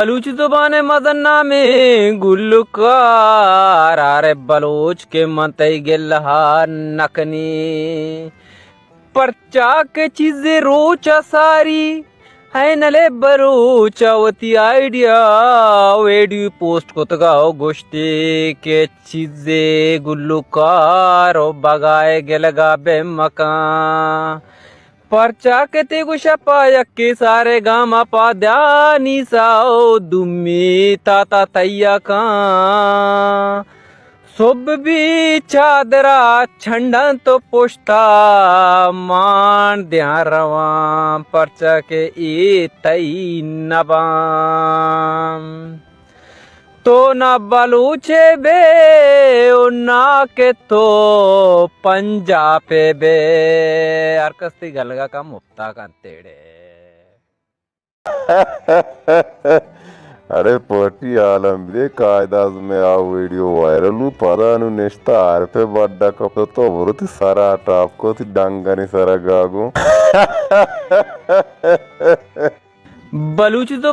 बलूच जुबान मदन्ना में गुल्लुकार अरे बलूच के मतई गेलहा नकनी परचा के चीजें रोचा सारी है नले बरोचावती आइडिया वेडियो पोस्ट को तगाओ गोश्ते के चीजें गुल्लुकार ओ बगाए गेलगा बे मकान परचा के ते गुशपा यक्के सारे गामा पा ध्यानी साओ दुम्मी ताता तैया का सब भी चादरा छंडन तो पोष्टा मान ध्यान रवा परचा के ई तई नबाम तो ना बलूचे बे ओ ना के तो पंजा पे बे अरकस्ती गलगा का मुफ्ता का तेड़े अरे पोटी आलम रे कायदाज में आ वीडियो वायरल पदानु नेस्ता आरपे बड्डा कप तो वरुति सारा टाप को ती डंगनी सारा गागो बलूची तो